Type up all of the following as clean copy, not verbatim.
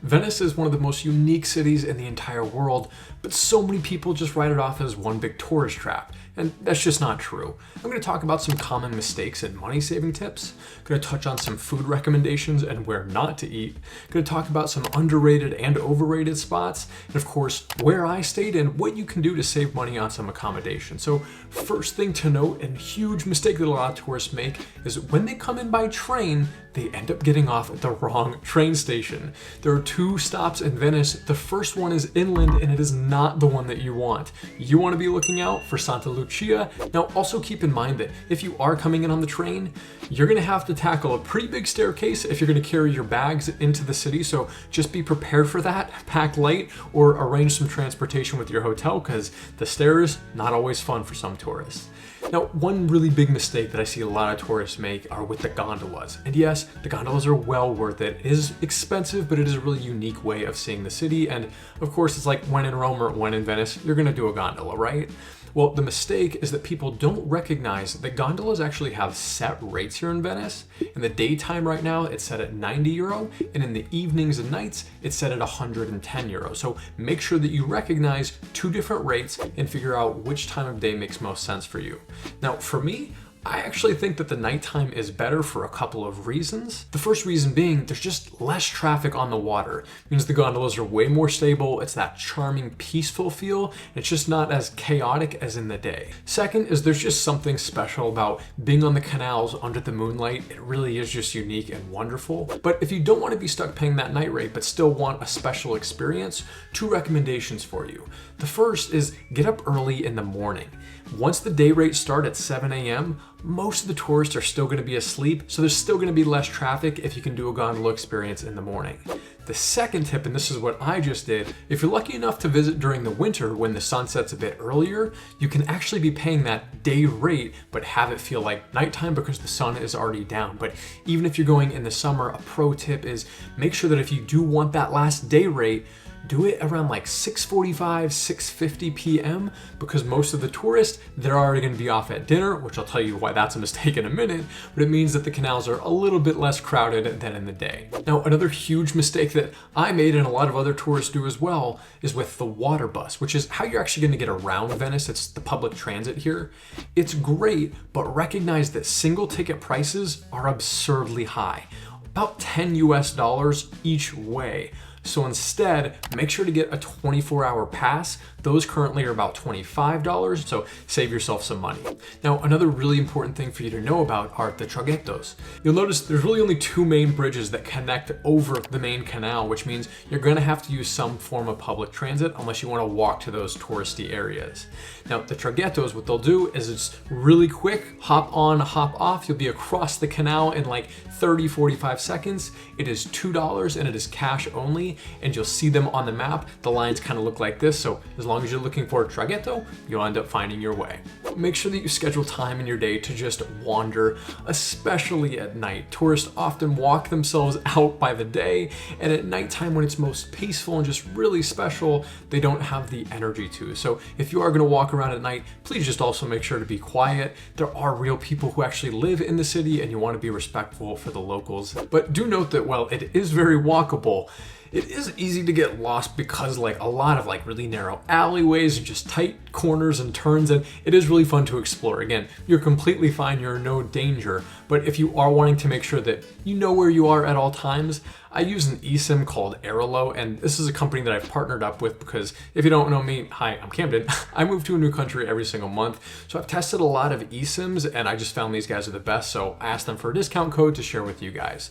Venice is one of the most unique cities in the entire world, but so many people just write it off as one big tourist trap, and that's just not true. I'm going to talk about some common mistakes and money-saving tips. I'm going to touch on some food recommendations and where not to eat. I'm going to talk about some underrated and overrated spots, and of course, where I stayed and what you can do to save money on some accommodation. So first thing to note, and huge mistake that a lot of tourists make, is when they come in by train, they end up getting off at the wrong train station. There are two stops in Venice. The first one is inland, and it is not the one that you want. You want to be looking out for Santa Lucia. Now, also keep in mind that if you are coming in on the train, you're going to have to tackle a pretty big staircase if you're going to carry your bags into the city. So just be prepared for that, pack light, or arrange some transportation with your hotel, because the stairs, not always fun for some tourists. Now, one really big mistake that I see a lot of tourists make are with the gondolas. And yes, the gondolas are well worth it. It is expensive, but it is a really unique way of seeing the city. And of course, it's like when in Rome or when in Venice, you're gonna do a gondola, right? Well, the mistake is that people don't recognize that gondolas actually have set rates here in Venice. In the daytime right now, it's set at 90 euro, and in the evenings and nights, it's set at 110 euro. So make sure that you recognize two different rates and figure out which time of day makes most sense for you. Now, for me, I actually think that the nighttime is better for a couple of reasons. The first reason being there's just less traffic on the water. It means the gondolas are way more stable. It's that charming, peaceful feel. It's just not as chaotic as in the day. Second is there's just something special about being on the canals under the moonlight. It really is just unique and wonderful. But if you don't want to be stuck paying that night rate but still want a special experience, two recommendations for you. The first is get up early in the morning. Once the day rates start at 7 a.m., most of the tourists are still going to be asleep, so there's still going to be less traffic if you can do a gondola experience in the morning. The second tip, and this is what I just did, if you're lucky enough to visit during the winter when the sun sets a bit earlier, you can actually be paying that day rate but have it feel like nighttime because the sun is already down. But even if you're going in the summer, a pro tip is make sure that if you do want that last day rate, do it around like 6:45, 6:50 p.m. because most of the tourists, they're already going to be off at dinner, which I'll tell you why that's a mistake in a minute, but it means that the canals are a little bit less crowded than in the day. Now, another huge mistake that I made and a lot of other tourists do as well is with the water bus, which is how you're actually going to get around Venice. It's the public transit here. It's great, but recognize that single ticket prices are absurdly high, about $10 US each way. So instead, make sure to get a 24-hour pass. Those currently are about $25, so save yourself some money. Now, another really important thing for you to know about are the traghettos. You'll notice there's really only two main bridges that connect over the main canal, which means you're gonna have to use some form of public transit unless you wanna walk to those touristy areas. Now, the traghettos, what they'll do is it's really quick, hop on, hop off. You'll be across the canal in like 30, 45 seconds. It is $2 and it is cash only, and you'll see them on the map. The lines kind of look like this, so as long as you're looking for a traghetto, you'll end up finding your way. Make sure that you schedule time in your day to just wander, especially at night. Tourists often walk themselves out by the day, and at nighttime when it's most peaceful and just really special, they don't have the energy to. So if you are gonna walk around at night, please just also make sure to be quiet. There are real people who actually live in the city, and you wanna be respectful for the locals. But do note that while it is very walkable, it is easy to get lost because like a lot of like really narrow alleyways and just tight corners and turns, and it is really fun to explore. Again, you're completely fine, you're in no danger, but if you are wanting to make sure that you know where you are at all times, I use an eSIM called Airalo, and this is a company that I've partnered up with because if you don't know me, hi, I'm Camden. I move to a new country every single month, so I've tested a lot of eSIMs and I just found these guys are the best, so I asked them for a discount code to share with you guys.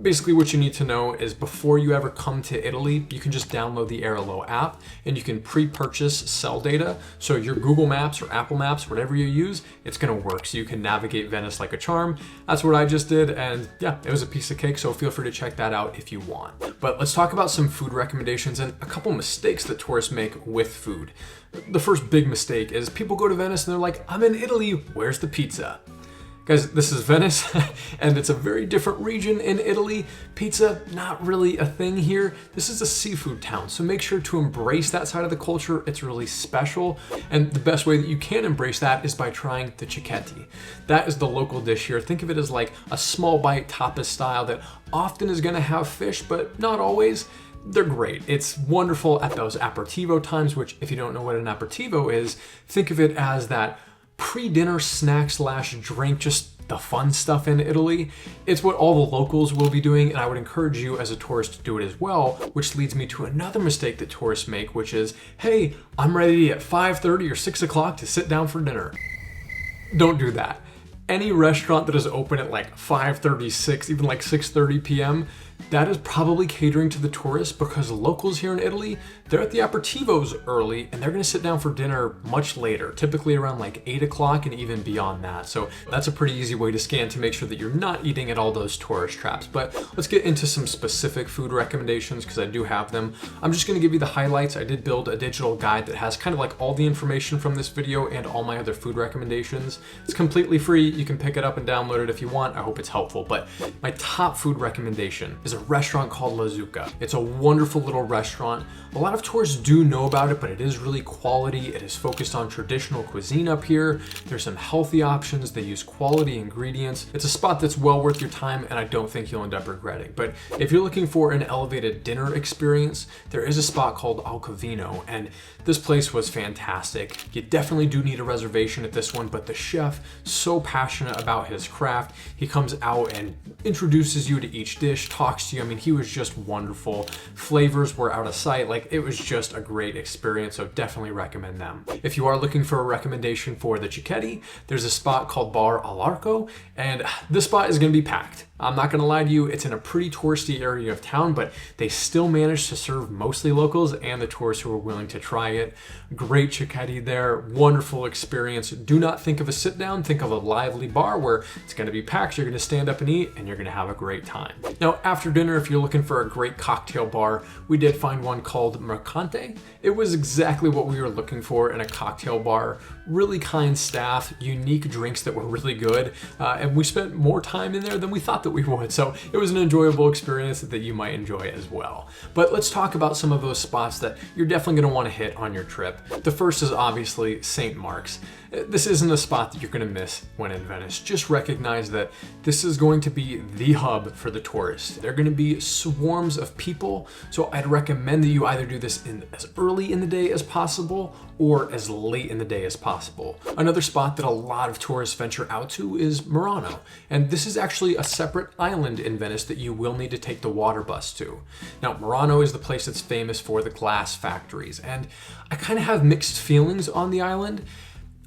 Basically what you need to know is before you ever come to Italy, you can just download the Airalo app and you can pre-purchase cell data, so your Google Maps or Apple Maps, whatever you use, it's gonna work, so you can navigate Venice like a charm. That's what I just did, and yeah, it was a piece of cake, so feel free to check that out if you want. But let's talk about some food recommendations and a couple mistakes that tourists make with food. The first big mistake is people go to Venice and they're like, I'm in Italy, where's the pizza? Guys, this is Venice, and it's a very different region in Italy. Pizza, not really a thing here. This is a seafood town, so make sure to embrace that side of the culture. It's really special, and the best way that you can embrace that is by trying the cicchetti. That is the local dish here. Think of it as like a small bite tapas style that often is gonna have fish, but not always. they're great. It's wonderful at those aperitivo times, which if you don't know what an aperitivo is, think of it as that pre-dinner snack slash drink, just the fun stuff in Italy. It's what all the locals will be doing, and I would encourage you as a tourist to do it as well, which leads me to another mistake that tourists make, which is, hey, I'm ready at 5:30 or 6 o'clock to sit down for dinner. Don't do that. Any restaurant that is open at like 5:36, even like 6:30 p.m., that is probably catering to the tourists, because locals here in Italy, they're at the aperitivos early and they're gonna sit down for dinner much later, typically around like 8 o'clock and even beyond that. So that's a pretty easy way to scan to make sure that you're not eating at all those tourist traps. But let's get into some specific food recommendations, because I do have them. I'm just gonna give you the highlights. I did build a digital guide that has kind of like all the information from this video and all my other food recommendations. It's completely free. You can pick it up and download it if you want. I hope it's helpful. But my top food recommendation is a restaurant called La Zucca. It's a wonderful little restaurant. A lot of tourists do know about it, but it is really quality. It is focused on traditional cuisine up here. There's some healthy options. They use quality ingredients. It's a spot that's well worth your time, and I don't think you'll end up regretting. But if you're looking for an elevated dinner experience, there is a spot called Al Covino, and this place was fantastic. You definitely do need a reservation at this one, but the chef, so passionate about his craft, he comes out and introduces you to each dish, talks to you. I mean, he was just wonderful. Flavors were out of sight. Like, it was just a great experience, so definitely recommend them. If you are looking for a recommendation for the cicchetti, there's a spot called Bar all'Arco, and this spot is gonna be packed. I'm not gonna lie to you, it's in a pretty touristy area of town, but they still managed to serve mostly locals and the tourists who are willing to try it. Great cicchetti there, wonderful experience. Do not think of a sit down, think of a lively bar where it's gonna be packed, you're gonna stand up and eat, and you're gonna have a great time. Now, after dinner, if you're looking for a great cocktail bar, we did find one called Mercante. It was exactly what we were looking for in a cocktail bar. Really kind staff, unique drinks that were really good, and we spent more time in there than we thought that we would, so it was an enjoyable experience that you might enjoy as well. But let's talk about some of those spots that you're definitely going to want to hit on your trip. The first is obviously St. Mark's. This isn't a spot that you're going to miss when in Venice. Just recognize that this is going to be the hub for the tourists. There are going to be swarms of people, so I'd recommend that you either do this as early in the day as possible or as late in the day as possible. Another spot that a lot of tourists venture out to is Murano, and this is actually a separate island in Venice that you will need to take the water bus to. Now, Murano is the place that's famous for the glass factories, and I kind of have mixed feelings on the island.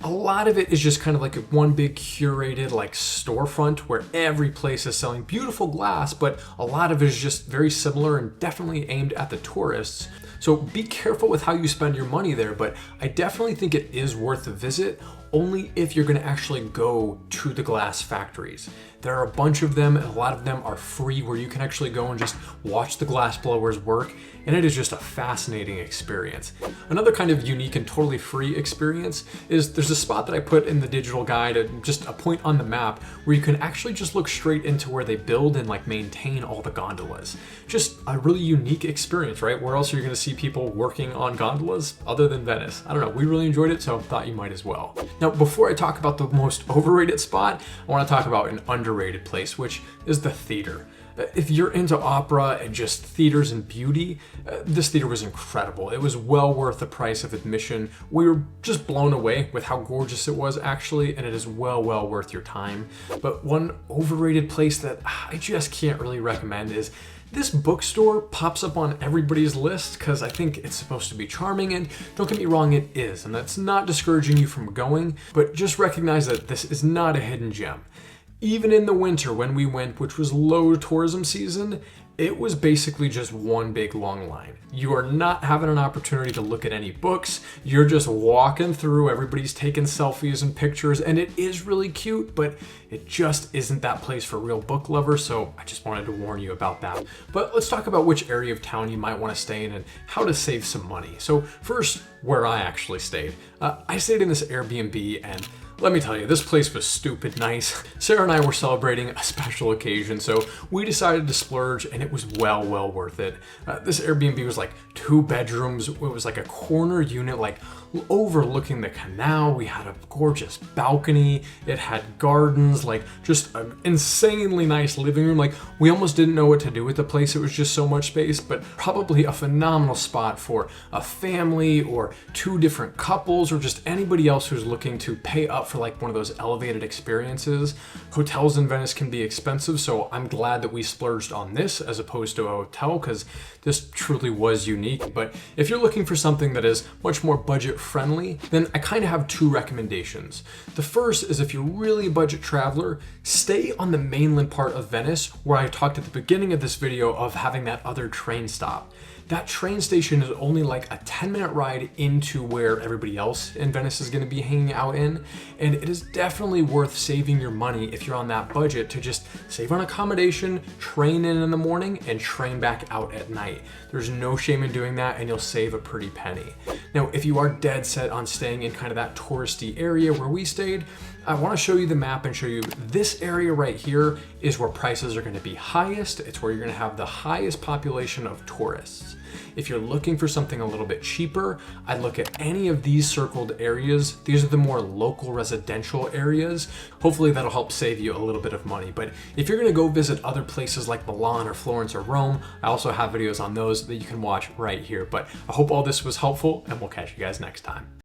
A lot of it is just kind of like one big curated like storefront where every place is selling beautiful glass, but a lot of it is just very similar and definitely aimed at the tourists. So be careful with how you spend your money there, but I definitely think it is worth a visit, only if you're gonna actually go to the glass factories. There are a bunch of them, and a lot of them are free where you can actually go and just watch the glass blowers work, and it is just a fascinating experience. Another kind of unique and totally free experience is there's a spot that I put in the digital guide, just a point on the map where you can actually just look straight into where they build and like maintain all the gondolas. Just a really unique experience, right? Where else are you gonna see people working on gondolas other than Venice? I don't know, we really enjoyed it, so thought you might as well. Now, before I talk about the most overrated spot, I wanna talk about an underrated place, which is the theater. If you're into opera and just theaters and beauty, this theater was incredible. It was well worth the price of admission. We were just blown away with how gorgeous it was actually, and it is well worth your time. But one overrated place that I just can't really recommend is this bookstore pops up on everybody's list because I think it's supposed to be charming, and don't get me wrong, it is, and that's not discouraging you from going, but just recognize that this is not a hidden gem. Even in the winter when we went, which was low tourism season, it was basically just one big long line. You are not having an opportunity to look at any books. You're just walking through, everybody's taking selfies and pictures, and it is really cute, but it just isn't that place for real book lovers, so I just wanted to warn you about that. But let's talk about which area of town you might want to stay in and how to save some money. So first, where I actually stayed. I stayed in this Airbnb, and Let me tell you, this place was stupid nice. Sarah and I were celebrating a special occasion, so we decided to splurge, and it was well worth it. This Airbnb was like 2 bedrooms. It was like a corner unit, like overlooking the canal. We had a gorgeous balcony. It had gardens, like just an insanely nice living room. Like we almost didn't know what to do with the place. It was just so much space, but probably a phenomenal spot for a family or 2 different couples or just anybody else who's looking to pay up for like one of those elevated experiences. Hotels in Venice can be expensive, so I'm glad that we splurged on this as opposed to a hotel, because this truly was unique. But if you're looking for something that is much more budget friendly, then I kind of have 2 recommendations. The first is, if you're really a budget traveler, stay on the mainland part of Venice, where I talked at the beginning of this video of having that other train stop. That train station is only like a 10-minute ride into where everybody else in Venice is going to be hanging out in, and it is definitely worth saving your money if you're on that budget to just save on accommodation, train in the morning, and train back out at night. There's no shame in doing that, and you'll save a pretty penny. Now, if you are dead set on staying in kind of that touristy area where we stayed, I want to show you the map and show you this area right here is where prices are going to be highest. It's where you're going to have the highest population of tourists. If you're looking for something a little bit cheaper, I'd look at any of these circled areas. These are the more local residential areas. Hopefully that'll help save you a little bit of money. But if you're going to go visit other places like Milan or Florence or Rome, I also have videos on those that you can watch right here. But I hope all this was helpful, and we'll catch you guys next time.